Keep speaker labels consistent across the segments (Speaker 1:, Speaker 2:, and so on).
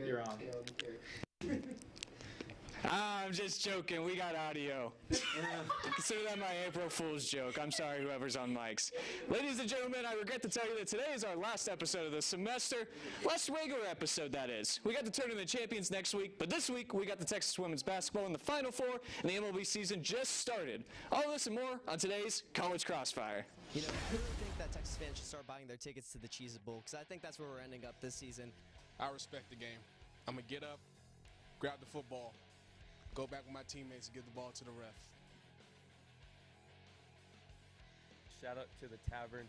Speaker 1: You're on.
Speaker 2: I'm just joking. We got audio. Consider that my April Fool's joke. I'm sorry, whoever's on mics. Ladies and gentlemen, I regret to tell you that today is our last episode of the semester. Last regular episode, that is. We got the Tournament Champions next week, but this week we got the Texas women's basketball in the Final Four, and the MLB season just started. All this and more on today's College Crossfire.
Speaker 3: You know, who would think that Texas fans should start buying their tickets to the Cheez-It Bowl? Because I think that's where we're ending up this season.
Speaker 4: I respect the game. I'm going to get up, grab the football, go back with my teammates and give the ball to the ref.
Speaker 5: Shout out to the Tavern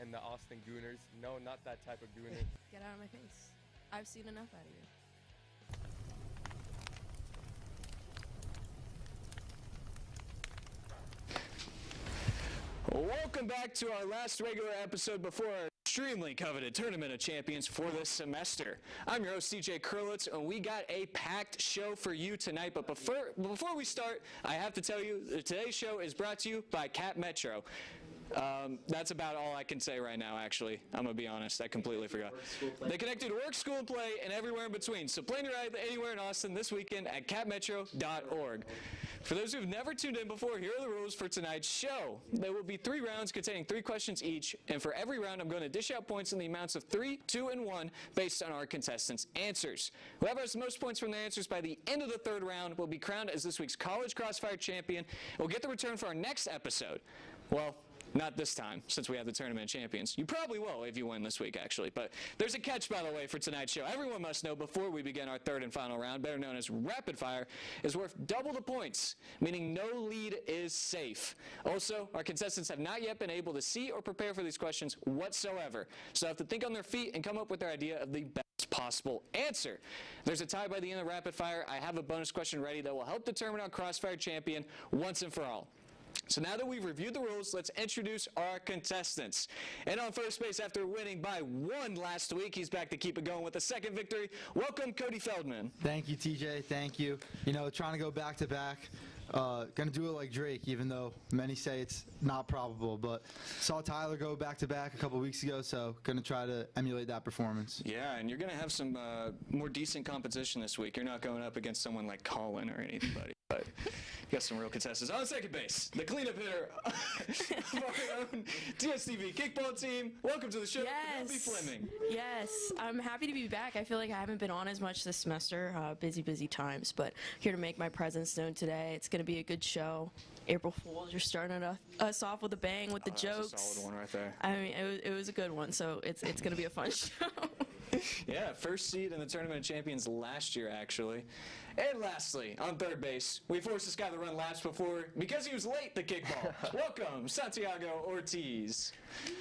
Speaker 5: and the Austin Gooners. No, not that type of gooner.
Speaker 6: Get out of my face. I've seen enough out of you.
Speaker 2: Welcome back to our last regular episode before our extremely coveted Tournament of Champions for this semester. I'm your host, TJ Krilowicz, and we got a packed show for you tonight. But before we start, I have to tell you that today's show is brought to you by Cat Metro. That's about all I can say right now, actually. I'm going to be honest. I completely forgot. They connect you to work, school, and play, and everywhere in between. So plan your ride anywhere in Austin this weekend at catmetro.org. For those who've never tuned in before, here are the rules for tonight's show. There will be 3 rounds containing 3 questions each, and for every round, I'm going to dish out points in the amounts of 3, 2, and 1 based on our contestants' answers. Whoever has the most points from their answers by the end of the 3rd round will be crowned as this week's College Crossfire champion. We'll get the return for our next episode. Well, not this time, since we have the Tournament Champions. You probably will if you win this week, actually. But there's a catch, by the way, for tonight's show. Everyone must know before we begin our 3rd and final round, better known as Rapid Fire, is worth double the points, meaning no lead is safe. Also, our contestants have not yet been able to see or prepare for these questions whatsoever, so they have to think on their feet and come up with their idea of the best possible answer. If there's a tie by the end of Rapid Fire, I have a bonus question ready that will help determine our Crossfire champion once and for all. So now that we've reviewed the rules, let's introduce our contestants. And on first base after winning by 1 last week, he's back to keep it going with a 2nd victory. Welcome, Cody Feldman.
Speaker 1: Thank you, TJ. Thank you. You know, trying to go back-to-back. Gonna do it like Drake, even though many say it's not probable. But saw Tyler go back-to-back a couple weeks ago, so gonna try to emulate that performance.
Speaker 2: Yeah, and you're gonna have some more decent competition this week. You're not going up against someone like Colin or anybody, but you got some real contestants. On second base, the cleanup hitter of our own TSTV kickball team. Welcome to the show, Penelope Fleming.
Speaker 6: Yes, I'm happy to be back. I feel like I haven't been on as much this semester. Busy times, but here to make my presence known today. It's going to be a good show. April Fools, you're starting us off with a bang with the jokes.
Speaker 2: That's a solid one right there.
Speaker 6: I mean, it was a good one, so it's going to be a fun show.
Speaker 2: Yeah, first seed in the Tournament of Champions last year, actually. And lastly, on third base, we forced this guy to run laps before because he was late to kickball. Welcome, Santiago Ortiz.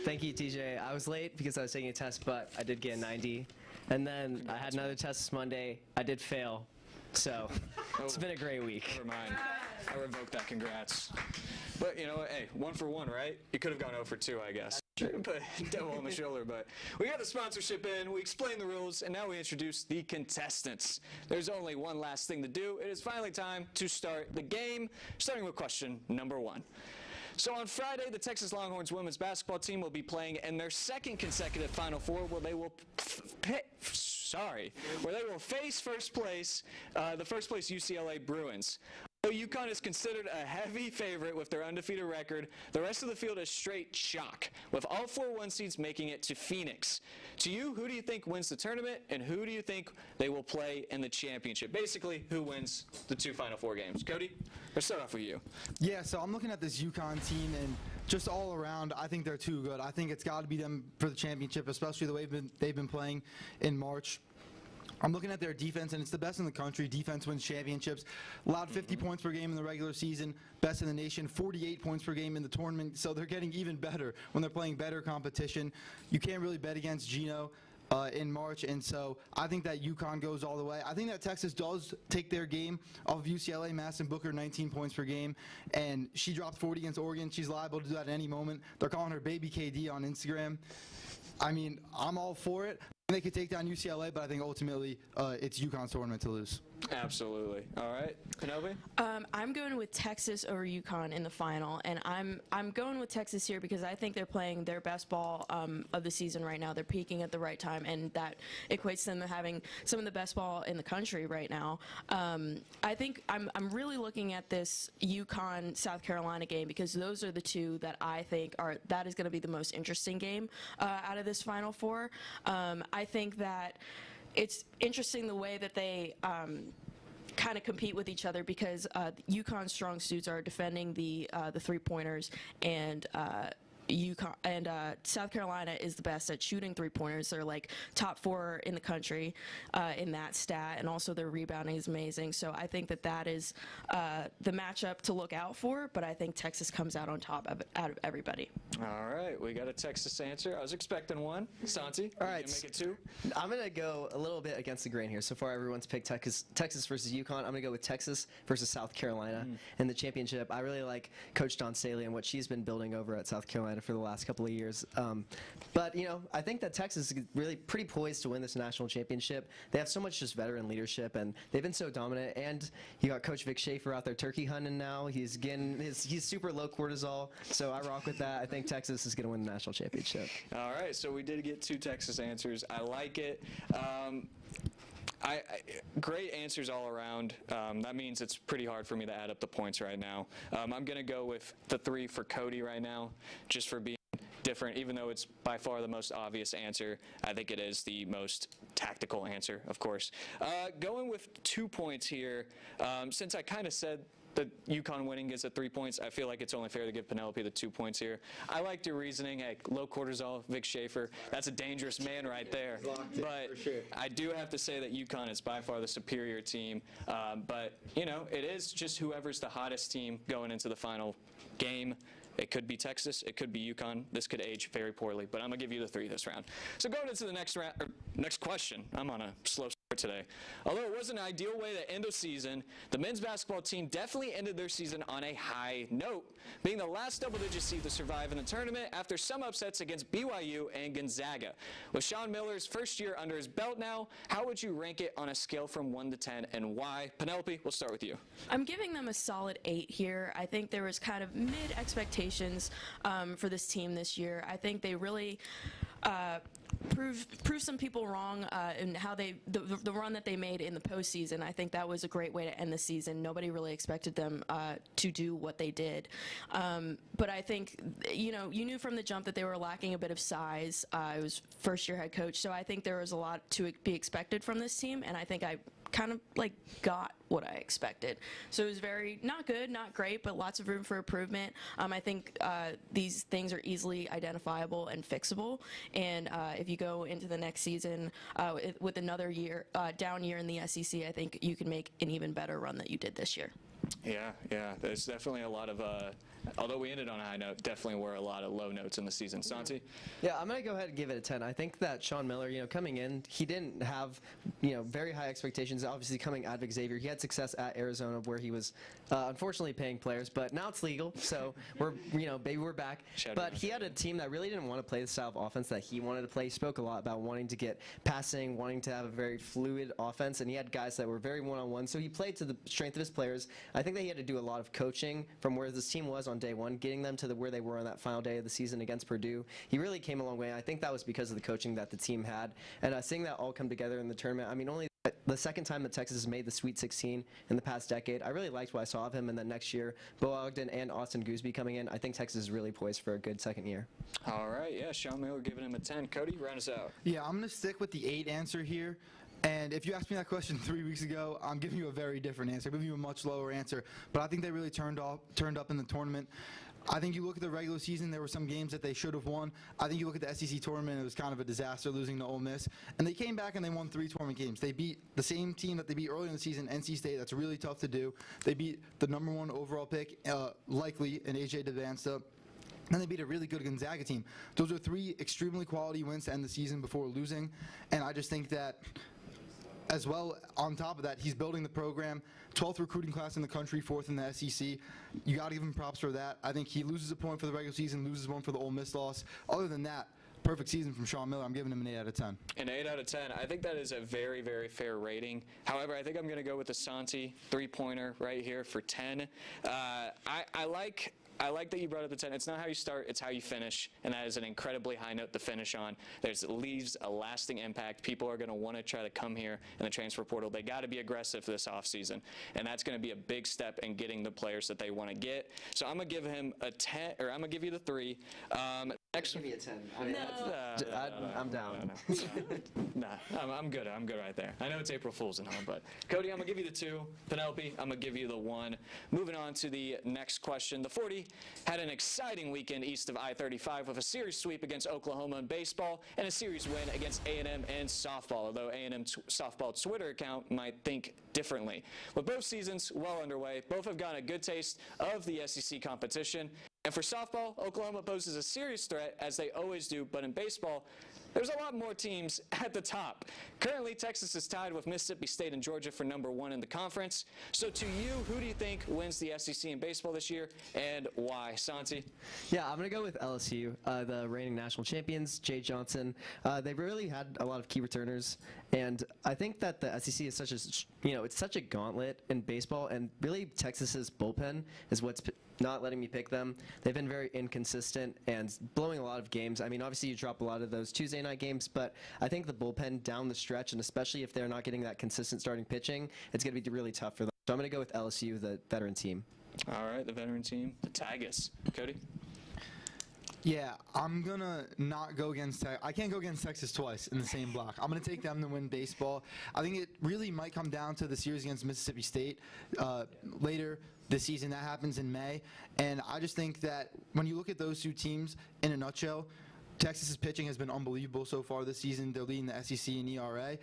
Speaker 3: Thank you, TJ. I was late because I was taking a test, but I did get a 90. And then I had another test this Monday. I did fail. So it's been a great week.
Speaker 2: Never mind. I revoke that. Congrats. But, you know what? Hey, 1 for 1, right? You could have gone 0 for 2, I guess. Put devil on the shoulder, but we got the sponsorship in, we explained the rules, and now we introduce the contestants. There's only one last thing to do. It is finally time to start the game, starting with question number 1. So on Friday, the Texas Longhorns women's basketball team will be playing in their 2nd consecutive Final Four, where they will face the first place UCLA Bruins. Though UConn is considered a heavy favorite with their undefeated record, the rest of the field is straight chalk, with all 4 1 seeds making it to Phoenix. To you, who do you think wins the tournament, and who do you think they will play in the championship? Basically, who wins the 2 Final Four games? Cody, let's start off with you.
Speaker 1: Yeah, so I'm looking at this UConn team, and just all around, I think they're too good. I think it's got to be them for the championship, especially the way they've been playing in March. I'm looking at their defense, and it's the best in the country. Defense wins championships. Allowed 50 points per game in the regular season, best in the nation, 48 points per game in the tournament. So they're getting even better when they're playing better competition. You can't really bet against Gino in March, and so I think that UConn goes all the way. I think that Texas does take their game off of UCLA. Madison Booker, 19 points per game, and she dropped 40 against Oregon. She's liable to do that at any moment. They're calling her Baby KD on Instagram. I mean, I'm all for it. and they could take down UCLA, but I think ultimately it's UConn's tournament to lose.
Speaker 2: Absolutely. All right, Penelope?
Speaker 6: I'm going with Texas over UConn in the final, and I'm going with Texas here because I think they're playing their best ball of the season right now. They're peaking at the right time, and that equates them to having some of the best ball in the country right now. I think I'm really looking at this UConn South Carolina game because those are the two that I think that is going to be the most interesting game out of this Final Four. I think that it's interesting the way that they kind of compete with each other because UConn's strong suits are defending the three-pointers, and UConn and South Carolina is the best at shooting three-pointers. They're like top 4 in the country in that stat, and also their rebounding is amazing. So I think that is the matchup to look out for, but I think Texas comes out on top out of everybody.
Speaker 2: All right, we got a Texas answer. I was expecting one. Santi,
Speaker 3: all right,
Speaker 2: make it 2?
Speaker 3: I'm going to go a little bit against the grain here. So far, everyone's picked Texas versus UConn. I'm going to go with Texas versus South Carolina in the championship. I really like Coach Dawn Staley and what she's been building over at South Carolina for the last couple of years. But, you know, I think that Texas is really pretty poised to win this national championship. They have so much just veteran leadership, and they've been so dominant. And you got Coach Vic Schaefer out there turkey hunting now. He's super low cortisol, so I rock with that. I think Texas is going to win the national championship.
Speaker 2: All right, so we did get 2 Texas answers. I like it. Great answers all around. That means it's pretty hard for me to add up the points right now. I'm going to go with the 3 for Cody right now, just for being different. Even though it's by far the most obvious answer, I think it is the most tactical answer, of course. Going with 2 points here, since I kind of said the UConn winning gets at 3 points, I feel like it's only fair to give Penelope the 2 points here. I liked your reasoning. Hey, low cortisol, Vic Schaefer, that's a dangerous man right there. But I do have to say that UConn is by far the superior team. But, you know, it is just whoever's the hottest team going into the final game. It could be Texas. It could be UConn. This could age very poorly, but I'm going to give you the 3 this round. So going into the next question, I'm on a slow start today. Although it wasn't an ideal way to end a season, the men's basketball team definitely ended their season on a high note, being the last double-digit seed to survive in the tournament after some upsets against BYU and Gonzaga. With Sean Miller's first year under his belt now, how would you rank it on a scale from 1 to 10, and why? Penelope, we'll start with you.
Speaker 6: I'm giving them a solid 8 here. I think there was kind of mid-expectations for this team this year. I think they really prove some people wrong in how the run that they made in the postseason. I think that was a great way to end the season. Nobody really expected them to do what they did. But I think, you know, you knew from the jump that they were lacking a bit of size. It was first-year head coach, so I think there was a lot to be expected from this team, and I think I kind of like got what I expected. So it was very not good, not great, but lots of room for improvement. I think these things are easily identifiable and fixable. And if you go into the next season with another year, down year in the SEC, I think you can make an even better run that you did this year.
Speaker 2: Yeah. There's definitely a lot of, although we ended on a high note, definitely were a lot of low notes in the season. Santi?
Speaker 3: Yeah, I'm going to go ahead and give it a 10. I think that Sean Miller, you know, coming in, he didn't have, you know, very high expectations. Obviously, coming out of Xavier, he had success at Arizona where he was unfortunately paying players, but now it's legal, so we're, you know, baby, we're back. But he had a team that really didn't want to play the style of offense that he wanted to play. He spoke a lot about wanting to get passing, wanting to have a very fluid offense, and he had guys that were very one-on-one, so he played to the strength of his players. I think that he had to do a lot of coaching from where this team was on day one, getting them to where they were on that final day of the season against Purdue. He really came a long way. I think that was because of the coaching that the team had, and seeing that all come together in the tournament. I mean, only the second time that Texas has made the Sweet 16 in the past decade. I really liked what I saw of him, and then next year, Bo Ogden and Austin Gooseby coming in. I think Texas is really poised for a good second year.
Speaker 2: All right, yeah, Sean Miller giving him a 10. Cody, round us out.
Speaker 1: Yeah, I'm going to stick with the 8 answer here. And if you asked me that question 3 weeks ago, I'm giving you a very different answer. I'm giving you a much lower answer. But I think they really turned up in the tournament. I think you look at the regular season, there were some games that they should have won. I think you look at the SEC tournament, it was kind of a disaster losing to Ole Miss. And they came back and they won 3 tournament games. They beat the same team that they beat earlier in the season, NC State. That's really tough to do. They beat the #1 overall pick, likely, in AJ Devansta. And they beat a really good Gonzaga team. Those are 3 extremely quality wins to end the season before losing. And I just think that, as well, on top of that, he's building the program. 12th recruiting class in the country, 4th in the SEC. You got to give him props for that. I think he loses a point for the regular season, loses one for the Ole Miss loss. Other than that, perfect season from Sean Miller. I'm giving him an 8 out of 10.
Speaker 2: An 8 out of 10. I think that is a very, very fair rating. However, I think I'm going to go with the Santi three-pointer right here for 10. I like that you brought up the 10. It's not how you start, it's how you finish, and that is an incredibly high note to finish on. It leaves a lasting impact. People are going to want to try to come here in the transfer portal. They got to be aggressive this offseason, and that's going to be a big step in getting the players that they want to get. So I'm going to give him a 10, or I'm going to give you the 3.
Speaker 3: Give me a 10. I mean, I'm down.
Speaker 2: Nah, I'm good. I'm good right there. I know it's April Fool's and all, but Cody, I'm going to give you the 2. Penelope, I'm going to give you the 1. Moving on to the next question. The 40 had an exciting weekend east of I-35 with a series sweep against Oklahoma in baseball and a series win against A&M in softball, although A&M softball Twitter account might think differently. With both seasons well underway, both have gotten a good taste of the SEC competition. And for softball, Oklahoma poses a serious threat, as they always do, but in baseball, there's a lot more teams at the top. Currently, Texas is tied with Mississippi State and Georgia for number 1 in the conference. So to you, who do you think wins the SEC in baseball this year, and why? Santi?
Speaker 3: Yeah, I'm going to go with LSU, the reigning national champions, Jay Johnson. They've really had a lot of key returners, and I think that the SEC is it's such a gauntlet in baseball, and really Texas's bullpen is what's not letting me pick them. They've been very inconsistent and blowing a lot of games. I mean, obviously you drop a lot of those Tuesday night games, but I think the bullpen down the stretch, and especially if they're not getting that consistent starting pitching, it's going to be really tough for them. So I'm going to go with LSU, the veteran team.
Speaker 2: All right, the veteran team, the Tigers. Cody?
Speaker 1: Yeah, I'm going to not go against I can't go against Texas twice in the same block. I'm going to take them to win baseball. I think it really might come down to the series against Mississippi State later this season. That happens in May. And I just think that when you look at those 2 teams in a nutshell, Texas's pitching has been unbelievable so far this season. They're leading the SEC in ERA,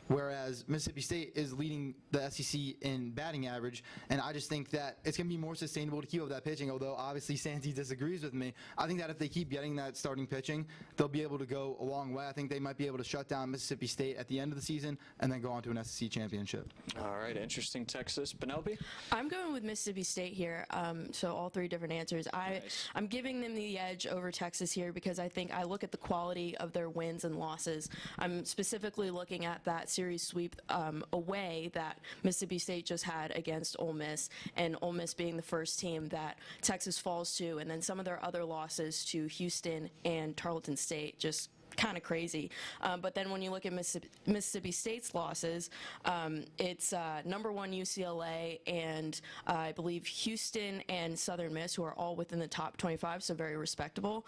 Speaker 1: whereas Mississippi State is leading the SEC in batting average. And I just think that it's going to be more sustainable to keep up that pitching, although obviously Santi disagrees with me. I think that if they keep getting that starting pitching, they'll be able to go a long way. I think they might be able to shut down Mississippi State at the end of the season and then go on to an SEC championship.
Speaker 2: All right, interesting. Texas. Penelope?
Speaker 6: I'm going with Mississippi State here, so all 3 different answers.
Speaker 2: Nice.
Speaker 6: I'm giving them the edge over Texas here because I think I look at the quality of their wins and losses. I'm specifically looking at that series sweep away that Mississippi State just had against Ole Miss, and Ole Miss being the first team that Texas falls to, and then some of their other losses to Houston and Tarleton State, just kind of crazy. But then when you look at Mississippi State's losses, it's number 1 UCLA and I believe Houston and Southern Miss, who are all within the top 25, so very respectable.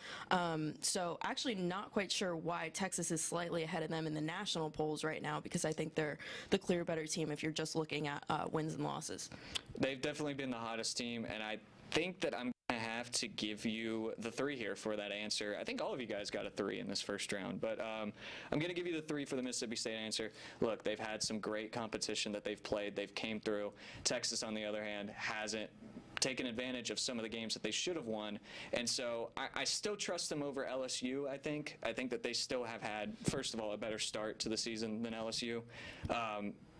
Speaker 6: So actually not quite sure why Texas is slightly ahead of them in the national polls right now, because I think they're the clear better team if you're just looking at wins and losses.
Speaker 2: They've definitely been the hottest team, and I think that I'm going to have to give you the 3 here for that answer. I think all of you guys got a 3 in this first round, but I'm going to give you the 3 for the Mississippi State answer. Look, they've had some great competition that they've played. They've came through. Texas, on the other hand, hasn't taken advantage of some of the games that they should have won, and so I still trust them over LSU. I think that they still have had, first of all, a better start to the season than LSU,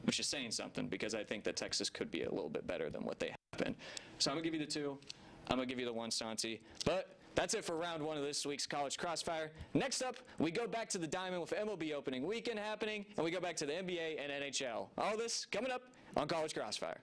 Speaker 2: which is saying something, because I think that Texas could be a little bit better than what they have been. So I'm going to give you the 2. I'm going to give you the 1, Santi. But that's it for round 1 of this week's College Crossfire. Next up, we go back to the Diamond with MLB opening weekend happening, and we go back to the NBA and NHL. All this coming up on College Crossfire.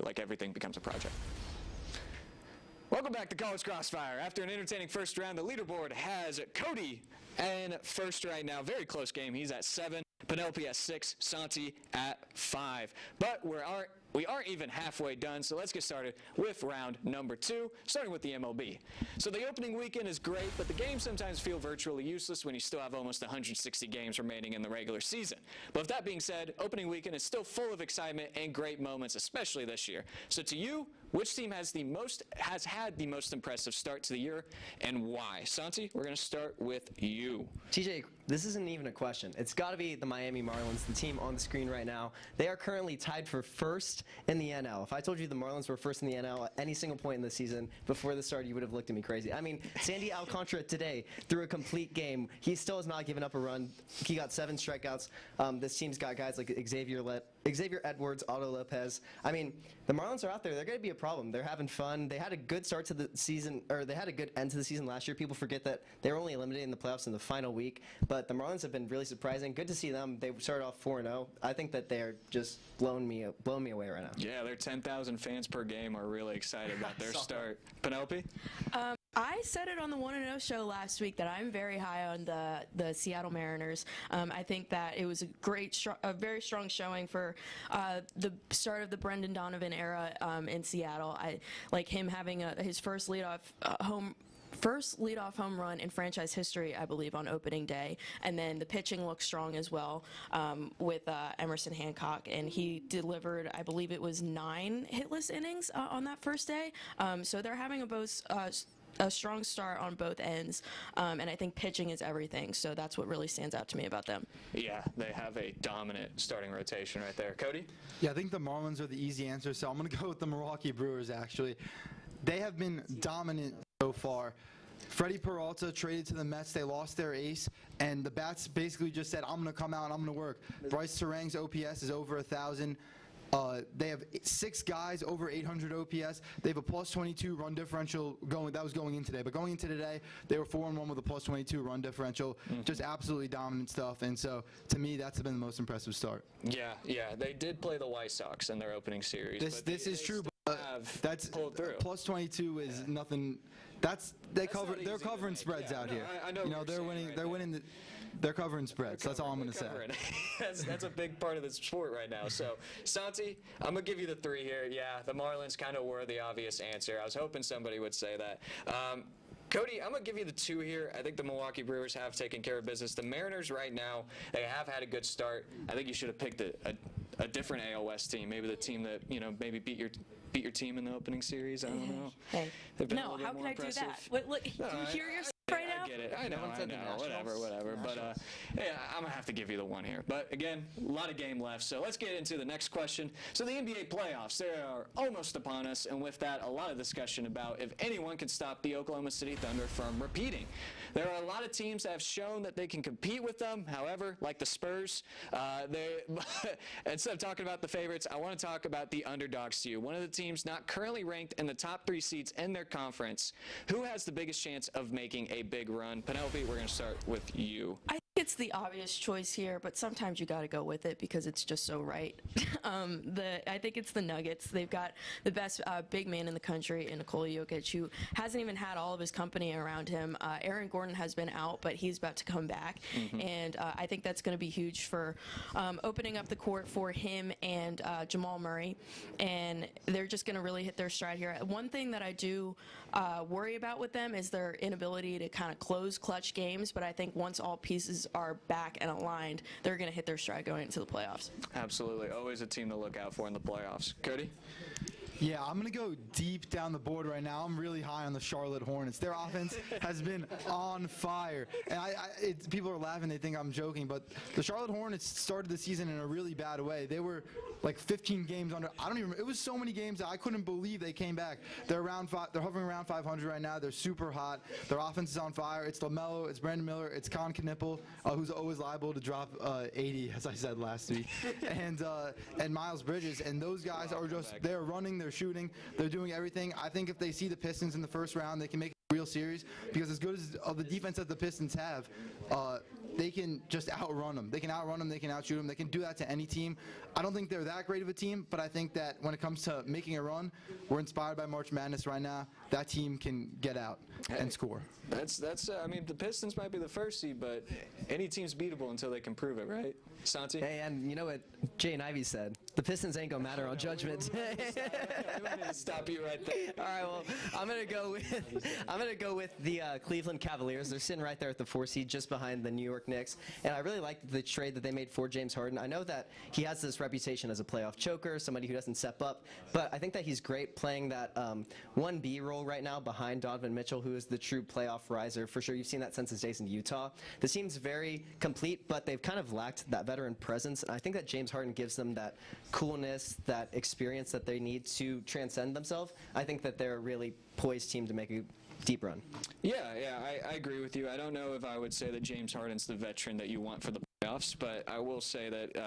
Speaker 2: like everything becomes a project. Welcome back to College Crossfire. After an entertaining first round, the leaderboard has Cody in first right now. Very close game. He's at 7. Penelope at 6. Santi at 5. But we aren't even halfway done, so let's get started with round number 2, starting with the MLB. So the opening weekend is great, but the games sometimes feel virtually useless when you still have almost 160 games remaining in the regular season. But with that being said, opening weekend is still full of excitement and great moments, especially this year. So to you, which team has had the most impressive start to the year, and why? Santi, we're going to start with you.
Speaker 3: TJ, this isn't even a question. It's got to be the Miami Marlins, the team on the screen right now. They are currently tied for first in the NL. If I told you the Marlins were first in the NL at any single point in the season before the start, you would have looked at me crazy. I mean, Sandy Alcantara today threw a complete game. He still has not given up a run. He got 7 strikeouts. This team's got guys like Xavier Edwards, Otto Lopez. I mean, the Marlins are out there. They're going to be a problem. They're having fun. They had a good start to the season, or they had a good end to the season last year. People forget that they were only eliminated in the playoffs in the final week, but the Marlins have been really surprising. Good to see them. They started off 4-0. I think that they're just blowing me away right now.
Speaker 2: Yeah, their 10,000 fans per game are really excited about their start. Penelope?
Speaker 6: I said it on the 1-0 show last week that I'm very high on the Seattle Mariners. I think that it was a very strong showing for the start of the Brendan Donovan era in Seattle. I like him having his first leadoff home run in franchise history, I believe, on opening day. And then the pitching looks strong as well with Emerson Hancock. And he delivered, I believe it was 9 hitless innings on that first day. So they're having a strong start on both ends, and I think pitching is everything, so that's what really stands out to me about them.
Speaker 2: Yeah, they have a dominant starting rotation right there. Cody?
Speaker 1: Yeah, I think the Marlins are the easy answer, so I'm going to go with the Milwaukee Brewers, actually. They have been dominant so far. Freddie Peralta traded to the Mets. They lost their ace, and the Bats basically just said, I'm going to come out and I'm going to work. Bryce Terang's OPS is over 1,000. They have 6 guys over 800 OPS. They have a +22 run differential that was going in today. But going into today, they were 4-1 with a +22 run differential. Just absolutely dominant stuff. And so, to me, that's been the most impressive start.
Speaker 2: Yeah. They did play the White Sox in their opening series.
Speaker 1: This is true, but that's +22 is nothing. They're covering spreads out here.
Speaker 2: I know
Speaker 1: they're winning. They're covering spreads. That's all I'm going to say.
Speaker 2: That's a big part of the sport right now. So, Santi, I'm going to give you the 3 here. Yeah, the Marlins kind of were the obvious answer. I was hoping somebody would say that. Cody, I'm going to give you the 2 here. I think the Milwaukee Brewers have taken care of business. The Mariners right now, they have had a good start. I think you should have picked a different AL West team, maybe the team that, maybe beat your team in the opening series. I don't know.
Speaker 6: Hey. No, how can I do that? Look, you hear yourself right now?
Speaker 2: I get it. I know. Whatever. But yeah, I'm going to have to give you the 1 here. But again, a lot of game left. So let's get into the next question. So the NBA playoffs, they are almost upon us. And with that, a lot of discussion about if anyone can stop the Oklahoma City Thunder from repeating. There are a lot of teams that have shown that they can compete with them. However, like the Spurs, instead of talking about the favorites, I want to talk about the underdogs to you. One of the teams not currently ranked in the top 3 seeds in their conference. Who has the biggest chance of making a big run? Penelope, we're going to start with you.
Speaker 6: I think it's the obvious choice here, but sometimes you got to go with it because it's just so right. I think it's the Nuggets. They've got the best big man in the country in Nikola Jokic, who hasn't even had all of his company around him. Aaron Gordon has been out, but he's about to come back, and I think that's going to be huge for opening up the court for him and Jamal Murray, and they're just going to really hit their stride here. One thing that I do worry about with them is their inability to kind of close clutch games, but I think once all pieces are back and aligned, they're going to hit their stride going into the playoffs.
Speaker 2: Absolutely. Always a team to look out for in the playoffs. Cody?
Speaker 1: Yeah, I'm going to go deep down the board right now. I'm really high on the Charlotte Hornets. Their offense has been on fire. And people are laughing. They think I'm joking. But the Charlotte Hornets started the season in a really bad way. They were like 15 games under. I don't even remember. It was so many games that I couldn't believe they came back. They're hovering around 500 right now. They're super hot. Their offense is on fire. It's LaMelo. It's Brandon Miller. It's Con Knippel, who's always liable to drop 80, as I said last week. And Miles Bridges. And those guys are just, they're running, they're shooting, they're doing everything. I think if they see the Pistons in the first round, they can make a real real series because as good as of the defense that the Pistons have, they can just outrun them. They can outrun them. They can outshoot them. They can do that to any team. I don't think they're that great of a team, but I think that when it comes to making a run, we're inspired by March Madness right now. That team can get out and score.
Speaker 2: That's. I mean, the Pistons might be the first seed, but any team's beatable until they can prove it, right? Santi?
Speaker 3: Hey, and you know what Jay and Ivy said? The Pistons ain't gonna matter on Judgment Day.
Speaker 2: I'm going to stop you right there.
Speaker 3: All right, well, I'm gonna go with the Cleveland Cavaliers. They're sitting right there at the 4 seed, just behind the New York Knicks. And I really like the trade that they made for James Harden. I know that he has this reputation as a playoff choker, somebody who doesn't step up, but I think that he's great playing that 1B role right now behind Donovan Mitchell, who is the true playoff riser. For sure, you've seen that since his days in Utah. The team's very complete, but they've kind of lacked that veteran presence. And I think that James Harden gives them that coolness, that experience that they need to transcend themselves. I think that they're a really poised team to make a deep run.
Speaker 2: Yeah, I agree with you. I don't know if I would say that James Harden's the veteran that you want for the playoffs, but I will say that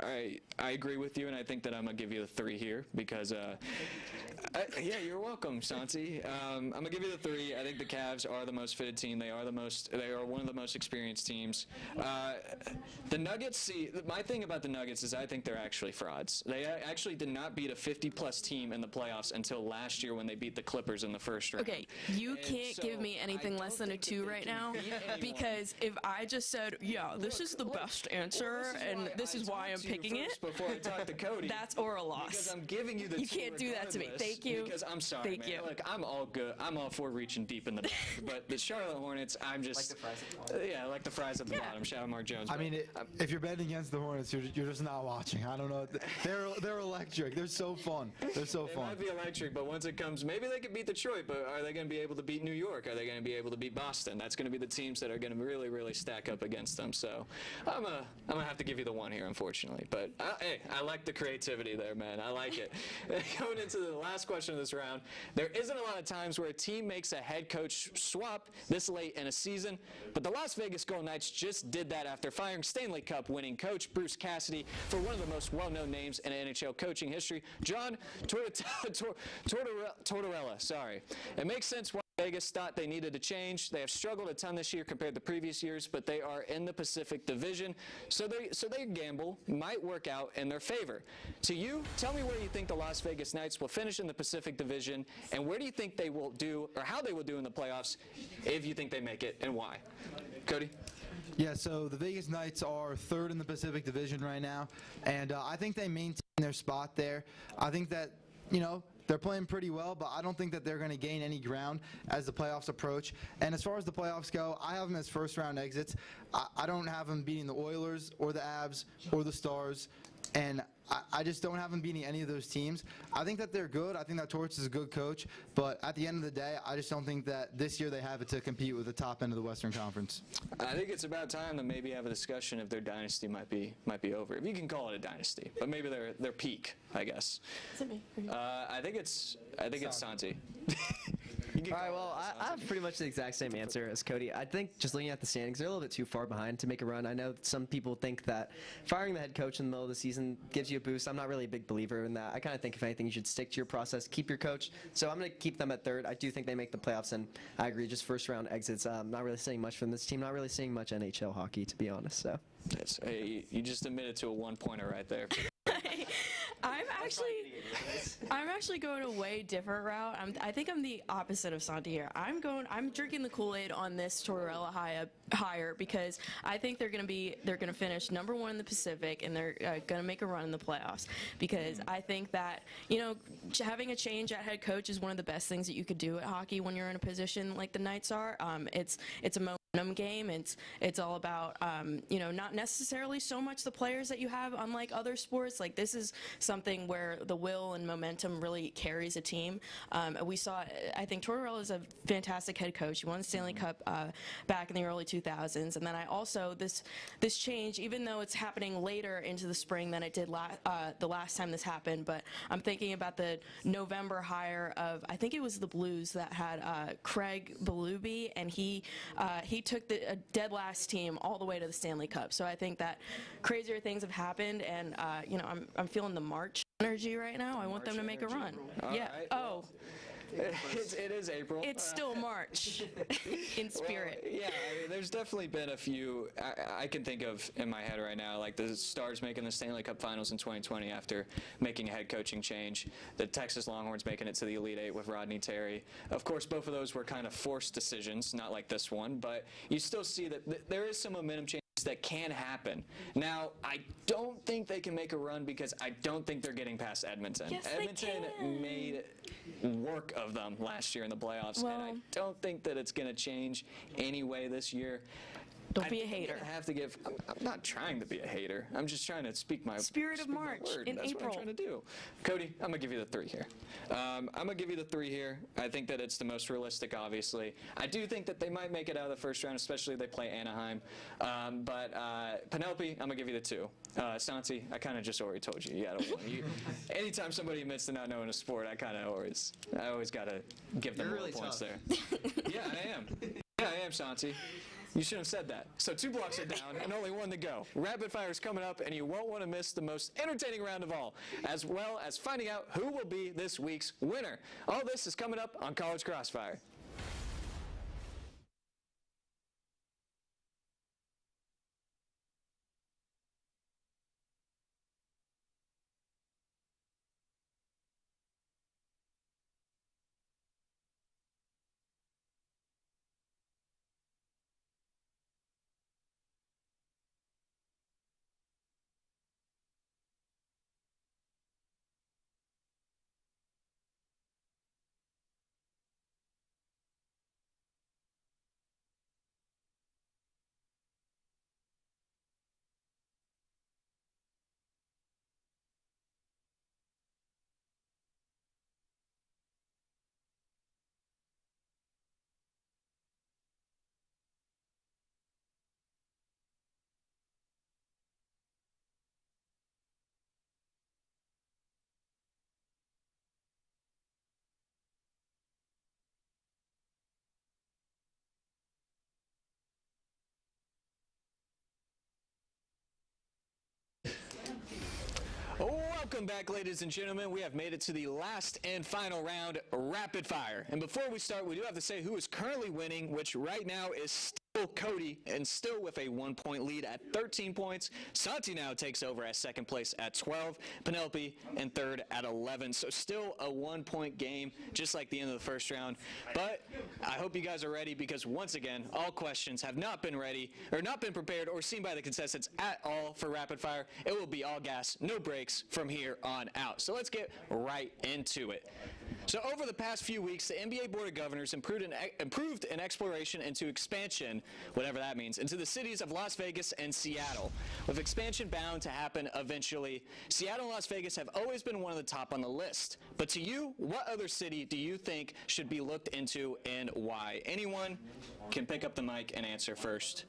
Speaker 2: I agree with you, and I think that I'm going to give you the 3 here because, yeah, you're welcome, Santi. I'm going to give you the 3. I think the Cavs are the most fitted team. They are one of the most experienced teams. The Nuggets, see, my thing about the Nuggets is I think they're actually frauds. They actually did not beat a 50-plus team in the playoffs until last year when they beat the Clippers in the first round.
Speaker 6: Okay, you can't give me anything less than a 2 right now because if I just said, yeah, this is the best answer and this is why I'm picking it,
Speaker 2: before I talk to Cody,
Speaker 6: that's or a loss.
Speaker 2: Because I'm giving you the
Speaker 6: You can't do that to me. Thank you.
Speaker 2: Because I'm sorry,
Speaker 6: Thank
Speaker 2: man.
Speaker 6: you.
Speaker 2: Look, I'm all good. I'm all for reaching deep in the bag. But the Charlotte Hornets, I'm just...
Speaker 3: Like the fries at the bottom.
Speaker 2: Yeah, like the fries at the bottom. Shout out Mark Jones.
Speaker 1: I mean, if you're betting against the Hornets, you're just not watching. I don't know. They're electric. They're so fun. They're so
Speaker 2: They
Speaker 1: fun.
Speaker 2: might be electric, but once it comes, maybe they could beat Detroit, but are they going to be able to beat New York? Are they going to be able to beat Boston? That's going to be the teams that are going to really, really stack up against them. So I'm gonna have to give you the 1 here, unfortunately. But hey, I like the creativity there, man. I like it. Going into the last question of this round, there isn't a lot of times where a team makes a head coach swap this late in a season, but the Las Vegas Golden Knights just did that after firing Stanley Cup winning coach Bruce Cassidy for one of the most well-known names in NHL coaching history, John Tortorella. Sorry. It makes sense why Vegas thought they needed a change. They have struggled a ton this year compared to previous years, but they are in the Pacific Division, so their gamble might work out in their favor. To you, tell me where you think the Las Vegas Knights will finish in the Pacific Division, and where do you think they will do, or how they will do in the playoffs, if you think they make it, and why? Cody?
Speaker 1: Yeah, so the Vegas Knights are 3rd in the Pacific Division right now, and I think they maintain their spot there. I think that, they're playing pretty well, but I don't think that they're going to gain any ground as the playoffs approach. And as far as the playoffs go, I have them as first-round exits. I don't have them beating the Oilers or the Avs or the Stars, and I just don't have them beating any of those teams. I think that they're good. I think that Torts is a good coach, but at the end of the day, I just don't think that this year they have it to compete with the top end of the Western Conference.
Speaker 2: I think it's about time to maybe have a discussion if their dynasty might be over. If you can call it a dynasty, but maybe their peak, I guess.
Speaker 6: Is it me?
Speaker 2: I think it's Santi.
Speaker 3: All right, well, I have pretty much the exact same answer as Cody. I think just looking at the standings, they're a little bit too far behind to make a run. I know some people think that firing the head coach in the middle of the season gives you a boost. I'm not really a big believer in that. I kind of think, if anything, you should stick to your process, keep your coach. So I'm going to keep them at 3rd. I do think they make the playoffs, and I agree, just first-round exits. Not really seeing much from this team, not really seeing much NHL hockey, to be honest. So.
Speaker 2: Hey, you just admitted to a 1-pointer right there.
Speaker 6: I'm actually going a way different route. I think I'm the opposite of Santi here. I'm drinking the Kool-Aid on this Tortorella hire because I think they're going to finish number 1 in the Pacific, and they're going to make a run in the playoffs because I think that, having a change at head coach is one of the best things that you could do at hockey when you're in a position like the Knights are. It's a momentum game. It's all about, not necessarily so much the players that you have, unlike other sports. Like, this is something where the will and momentum really carries a team. We saw, I think Tortorella is a fantastic head coach. He won the Stanley Cup back in the early 2000s. And then I also, this change, even though it's happening later into the spring than it did the last time this happened, but I'm thinking about the November hire of, I think it was the Blues that had Craig Berube, and he took the dead last team all the way to the Stanley Cup. So I think that crazier things have happened, and I'm feeling the March energy right now. I want them to make a run.
Speaker 2: All
Speaker 6: yeah.
Speaker 2: right.
Speaker 6: Oh.
Speaker 2: It is April.
Speaker 6: It's still March in spirit.
Speaker 2: Well, yeah, I mean, there's definitely been a few I can think of in my head right now, like the Stars making the Stanley Cup Finals in 2020 after making a head coaching change, the Texas Longhorns making it to the Elite Eight with Rodney Terry. Of course, both of those were kind of forced decisions, not like this one, but you still see that there is some momentum change that can happen. Now, I don't think they can make a run because I don't think they're getting past Edmonton.
Speaker 6: Yes,
Speaker 2: Edmonton
Speaker 6: they can.
Speaker 2: made work of them last year in the playoffs, and I
Speaker 6: Well-
Speaker 2: don't think that it's going to change anyway this year.
Speaker 6: Don't be a hater.
Speaker 2: I have to give. I'm not trying to be a hater. I'm just trying to speak my
Speaker 6: Spirit of
Speaker 2: speak my
Speaker 6: March
Speaker 2: word.
Speaker 6: in
Speaker 2: That's
Speaker 6: April.
Speaker 2: what I'm trying to do. Cody, I'm gonna give you the 3 here. I'm gonna give you the 3 here. I think that it's the most realistic. Obviously, I do think that they might make it out of the first round, especially if they play Anaheim. But Penelope, I'm gonna give you the 2. Santi, I kind of just already told you. You got a 1. Anytime somebody admits to not knowing a sport, I always gotta give them
Speaker 3: You're
Speaker 2: little
Speaker 3: really
Speaker 2: points
Speaker 3: tough.
Speaker 2: there. Yeah, I am. Yeah, I am, Santi. You shouldn't have said that. So 2 blocks are down and only 1 to go. Rapid fire is coming up, and you won't want to miss the most entertaining round of all, as well as finding out who will be this week's winner. All this is coming up on College Crossfire. Welcome back, ladies and gentlemen. We have made it to the last and final round, rapid fire. And before we start, we do have to say who is currently winning, which right now is still Cody, and still with a 1-point lead at 13 points. Santi now takes over as second place at 12. Penelope in third at 11. So still a 1-point game, just like the end of the first round. But I hope you guys are ready, because once again, all questions have not been ready, or not been prepared or seen by the contestants at all for rapid fire. It will be all gas, no breaks from here on out. So let's get right into it. So over the past few weeks, the NBA Board of Governors improved an exploration into expansion, whatever that means, into the cities of Las Vegas and Seattle. With expansion bound to happen eventually, Seattle and Las Vegas have always been one of the top on the list. But to you, what other city do you think should be looked into, and why? Anyone can pick up the mic and answer first.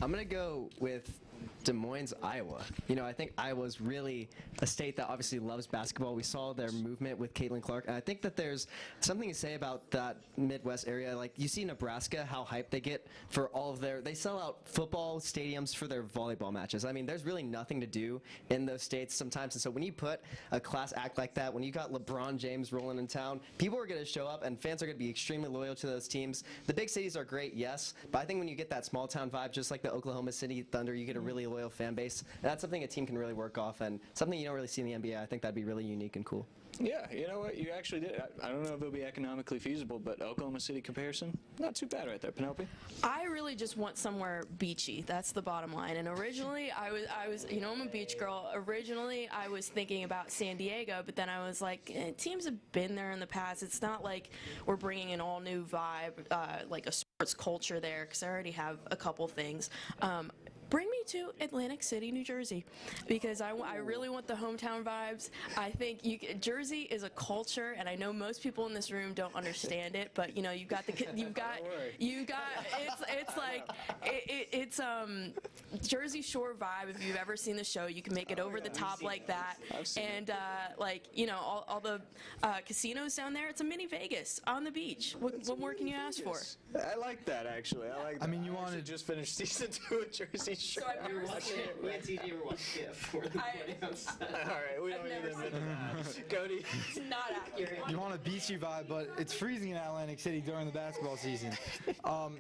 Speaker 3: I'm going to go with Des Moines, Iowa. You know, I think Iowa's really a state that obviously loves basketball. We saw their movement with Caitlin Clark, and I think that there's something to say about that Midwest area. Like, you see Nebraska, how hyped they get for all of they sell out football stadiums for their volleyball matches. I mean, there's really nothing to do in those states sometimes, and so when you put a class act like that, when you got LeBron James rolling in town, people are going to show up, and fans are going to be extremely loyal to those teams. The big cities are great, yes, but I think when you get that small town vibe, just like the Oklahoma City Thunder, you get a really loyal fan base. And that's something a team can really work off, and something you don't really see in the NBA. I think that'd be really unique and cool.
Speaker 2: Yeah, you know what? You actually did. I don't know if it'll be economically feasible, but Oklahoma City comparison, not too bad right there, Penelope.
Speaker 6: I really just want somewhere beachy. That's the bottom line. And originally, I was, you know, I'm a beach girl. Originally, I was thinking about San Diego, but then I was like, teams have been there in the past. It's not like we're bringing an all new vibe, like a sports culture there, because I already have a couple things. Bring me to Atlantic City, New Jersey, because I really want the hometown vibes. I think Jersey is a culture, and I know most people in this room don't understand it, but you know, it's like it's Jersey Shore vibe. If you've ever seen the show, you can make it over the top like that, and like, you know, all the casinos down there. It's a mini Vegas on the beach. What more can you ask for?
Speaker 2: I like that, actually. I like that.
Speaker 1: I mean, you
Speaker 2: actually
Speaker 1: wanted
Speaker 2: just finished season 2 of Jersey
Speaker 6: So I've never seen it.
Speaker 3: Me and TJ were watching it before the play outside.
Speaker 2: All right, we don't need to admit that. Cody.
Speaker 6: It's not accurate.
Speaker 1: You want a beachy vibe, but it's freezing in Atlantic City during the basketball season.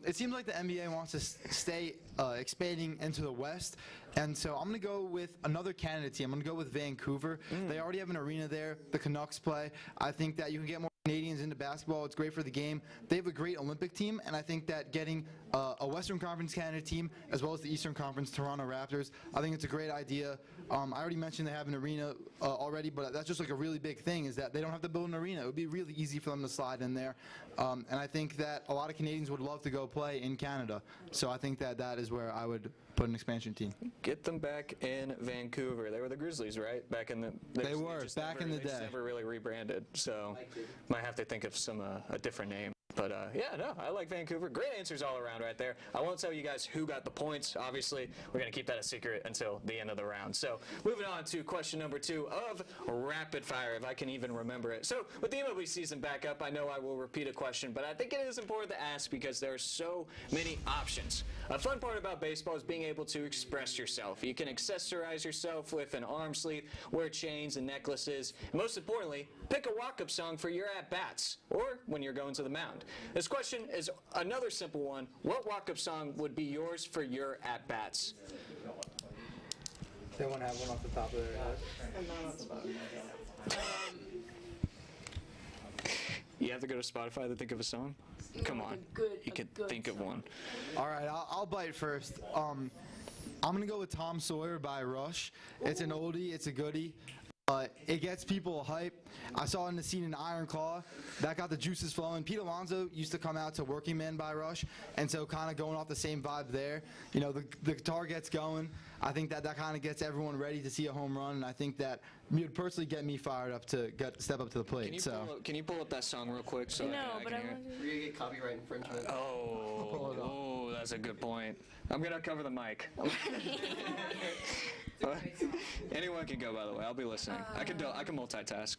Speaker 1: It seems like the NBA wants to stay expanding into the West, and so I'm going to go with another Canada team. I'm going to go with Vancouver. They already have an arena there. The Canucks play. I think that you can get more Canadians into basketball. It's great for the game. They have a great Olympic team, and I think that getting a Western Conference Canada team as well as the Eastern Conference Toronto Raptors, I think it's a great idea. I already mentioned they have an arena already, but that's just like a really big thing is that they don't have to build an arena. It would be really easy for them to slide in there, and I think that a lot of Canadians would love to go play in Canada. So I think that that is where I would put an expansion team.
Speaker 2: Get them back in Vancouver. They were the Grizzlies, right? Back in the
Speaker 1: They were back in the
Speaker 2: They just
Speaker 1: day.
Speaker 2: never really rebranded, so might have to think of some a different name. But yeah, no, I like Vancouver. Great answers all around right there. I won't tell you guys who got the points. Obviously, we're going to keep that a secret until the end of the round. So moving on to question number 2 of Rapid Fire, if I can even remember it. So with the MLB season back up, I know I will repeat a question, but I think it is important to ask because there are so many options. A fun part about baseball is being able to express yourself. You can accessorize yourself with an arm sleeve, wear chains and necklaces, and most importantly, pick a walk-up song for your at-bats or when you're going to the mound. This question is another simple one. What walk-up song would be yours for your at-bats?
Speaker 1: They won't have one off the top of their head.
Speaker 2: You have to go to Spotify to think of a song? Come on. You could think of one.
Speaker 1: All right, I'll bite first. I'm going to go with Tom Sawyer by Rush. It's an oldie. It's a goodie. It gets people hype. I saw in the scene in Iron Claw. That got the juices flowing. Pete Alonso used to come out to Working Man by Rush, and so kind of going off the same vibe there. You know, the guitar gets going. I think that kind of gets everyone ready to see a home run, and I think that would personally get me fired up to step up to the plate.
Speaker 2: Can you pull up that song real quick so
Speaker 6: No,
Speaker 2: I
Speaker 6: but
Speaker 2: can
Speaker 6: I
Speaker 2: hear it?
Speaker 6: want
Speaker 3: We're going to get copyright infringement.
Speaker 2: Oh, that's a good point. I'm going to cover the mic. Anyone can go, by the way. I'll be listening. I can multitask.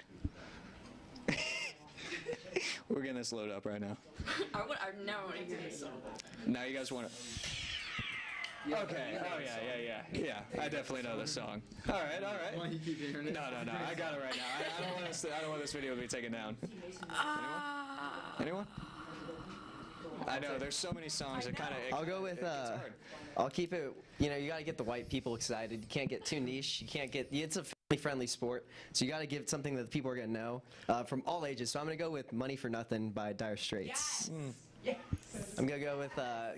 Speaker 2: We're getting this load up right now.
Speaker 6: I never want to hear this song.
Speaker 2: Now you guys want to... Okay. Oh, yeah. I definitely know this song. All right.
Speaker 1: Why you keep hearing it?
Speaker 2: No. I got it right now. I don't want this video to be taken down. Anyone? I know, there's so many songs that kind of...
Speaker 3: I'll go with, I'll keep it, you know, you got to get the white people excited. You can't get too niche. You can't get, it's a family-friendly sport, so you got to give something that the people are going to know from all ages. So I'm going to go with Money for Nothing by Dire Straits. Yes. I'm going to go with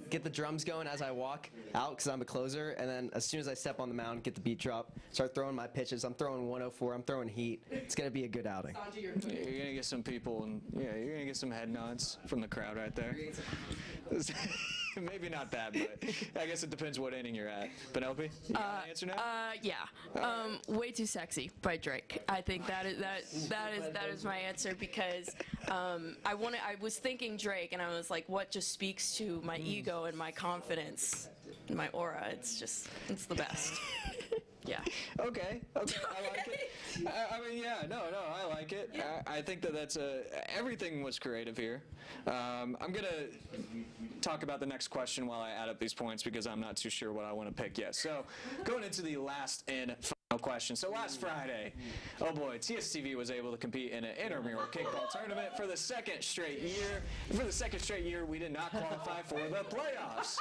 Speaker 3: get the drums going as I walk out because I'm a closer, and then as soon as I step on the mound, get the beat drop, start throwing my pitches. I'm throwing 104. I'm throwing heat. It's going to be a good outing.
Speaker 2: You're going to get some people, and you're going to get some head nods from the crowd right there. Maybe not that, but I guess it depends what inning you're at. Penelope, you got an answer now?
Speaker 6: Yeah. Way Too Sexy by Drake. I think that is my answer because I was thinking Drake and I was like, what just speaks to my ego and my confidence, and my aura. It's the best. Yeah.
Speaker 2: Okay, I like it. I mean, yeah, no, I like it. I think that's everything was creative here. I'm gonna talk about the next question while I add up these points because I'm not too sure what I want to pick yet. So, going into the last and final question. So last Friday, oh boy, TSTV was able to compete in an intramural kickball tournament for the second straight year. For the second straight year, we did not qualify for the playoffs.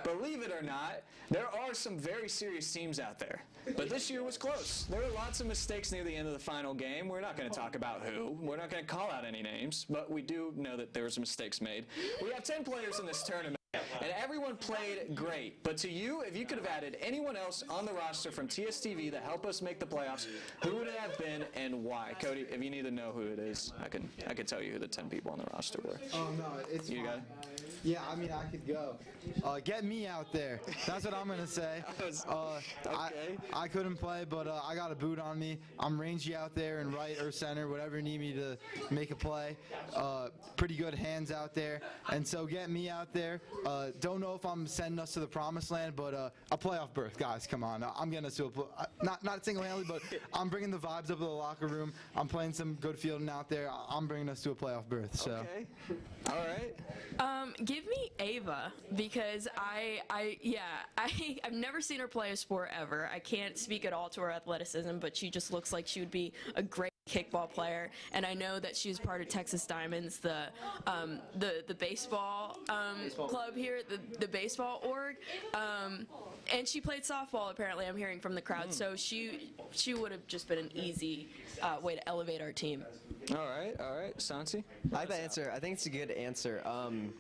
Speaker 2: Believe it or not, there are some very serious teams out there. But this year was close. There were lots of mistakes near the end of the final game. We're not going to talk about who. We're not going to call out any names, but we do know that there were some mistakes made. We have 10 players in this tournament. And everyone played great. But to you, if you could have added anyone else on the roster from TSTV that helped us make the playoffs, who would it have been and why? Cody, if you need to know who it is, I can tell you who the 10 people on the roster were.
Speaker 1: Oh, no, it's
Speaker 2: You
Speaker 1: fine.
Speaker 2: got it?
Speaker 1: Yeah, I mean, I could go. Get me out there. That's what I'm going to say.
Speaker 2: Okay.
Speaker 1: I couldn't play, but I got a boot on me. I'm rangy out there in right or center, whatever you need me to make a play. Pretty good hands out there. And so get me out there. Don't know if I'm sending us to the promised land, but a playoff berth, guys. Come on, I'm getting us to not single-handedly, but I'm bringing the vibes up to the locker room. I'm playing some good fielding out there. I'm bringing us to a playoff berth. So.
Speaker 2: Okay. All right.
Speaker 6: Give me Ava because I've never seen her play a sport ever. I can't speak at all to her athleticism, but she just looks like she would be a great kickball player, and I know that she's part of Texas Diamonds, the baseball club here, the baseball org, and she played softball. Apparently, I'm hearing from the crowd, so she would have just been an easy way to elevate our team.
Speaker 2: All right, Santi.
Speaker 3: I like that answer. I think it's a good answer. I'm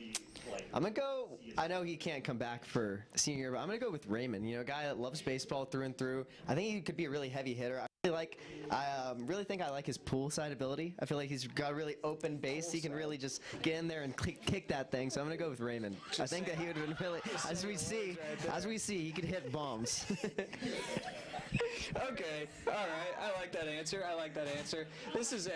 Speaker 3: gonna go. I know he can't come back for the senior year, but I'm gonna go with Raymond. You know, a guy that loves baseball through and through. I think he could be a really heavy hitter. I really think I like his pool side ability. I feel like he's got a really open base. He can really just get in there and kick that thing. So I'm gonna go with Raymond. I think that he would have been really, as we see, he could hit bombs.
Speaker 2: Okay, all right. I like that answer. This is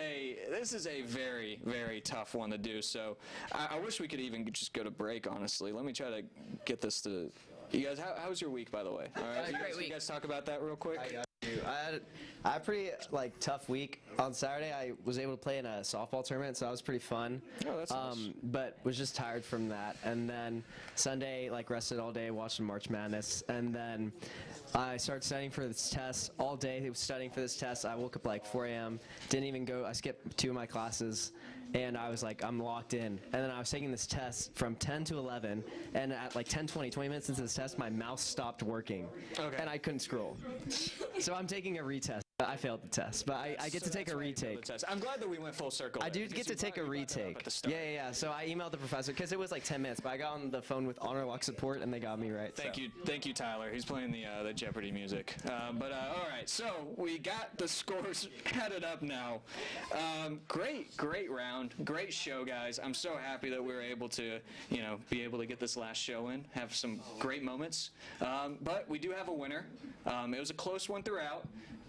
Speaker 2: a very, very tough one to do. So I wish we could even just go to break. Honestly, let me try to get this to you guys. How was your week, by the way? All right, you guys talk about that real quick.
Speaker 3: I had a pretty tough week. On Saturday, I was able to play in a softball tournament, so that was pretty fun.
Speaker 2: Oh, that's nice.
Speaker 3: But was just tired from that. And then Sunday, rested all day, watching March Madness. And then I started studying for this test all day. I was studying for this test. I woke up 4 a.m. Didn't even go. I skipped 2 of my classes. And I was I'm locked in. And then I was taking this test from 10 to 11. And at 20 minutes into this test, my mouse stopped working. Okay. And I couldn't scroll. So I'm taking a retest. I failed the test, but I get to take a retake.
Speaker 2: I'm glad that we went full circle.
Speaker 3: I do get to take a retake. Yeah. So I emailed the professor because it was 10 minutes, but I got on the phone with Honor Lock support and they got me right.
Speaker 2: Thank you, Tyler. He's playing the Jeopardy music. All right, so we got the scores added up now. Great round, great show, guys. I'm so happy that we were able to, be able to get this last show in, have some great moments. But we do have a winner. It was a close one throughout,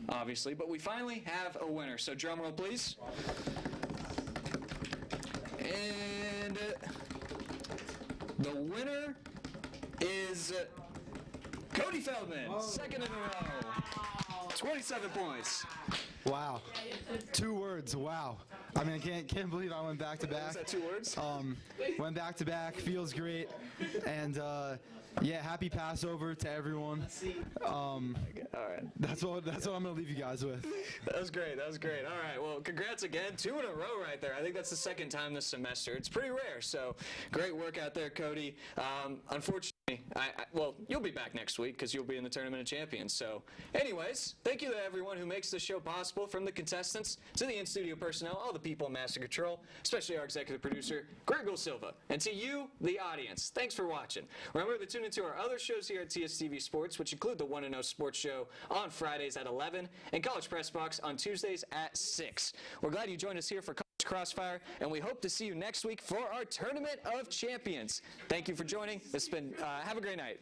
Speaker 2: obviously, but we finally have a winner. So drum roll, please. And the winner is Cody Feldman, second in a row. 27 points.
Speaker 1: Wow. 2 words. Wow. I mean, I can't believe I went back to back.
Speaker 2: Was that 2 words?
Speaker 1: Went back to back. Feels great. And happy Passover to everyone. All
Speaker 2: right.
Speaker 1: That's what I'm gonna leave you guys with.
Speaker 2: That was great. All right. Well, congrats again. 2 in a row right there. I think that's the second time this semester. It's pretty rare. So great work out there, Cody. Unfortunately, well, you'll be back next week because you'll be in the Tournament of Champions. So anyways, thank you to everyone who makes this show possible, from the contestants to the in-studio personnel, all the people in Master Control, especially our executive producer, Gregor Silva. And to you, the audience, thanks for watching. Remember to tune into our other shows here at TSTV Sports, which include the 1-0 Sports Show on Fridays at 11 and College Press Box on Tuesdays at 6. We're glad you joined us here for College Crossfire, and we hope to see you next week for our Tournament of Champions. Thank you for joining. Have a great night.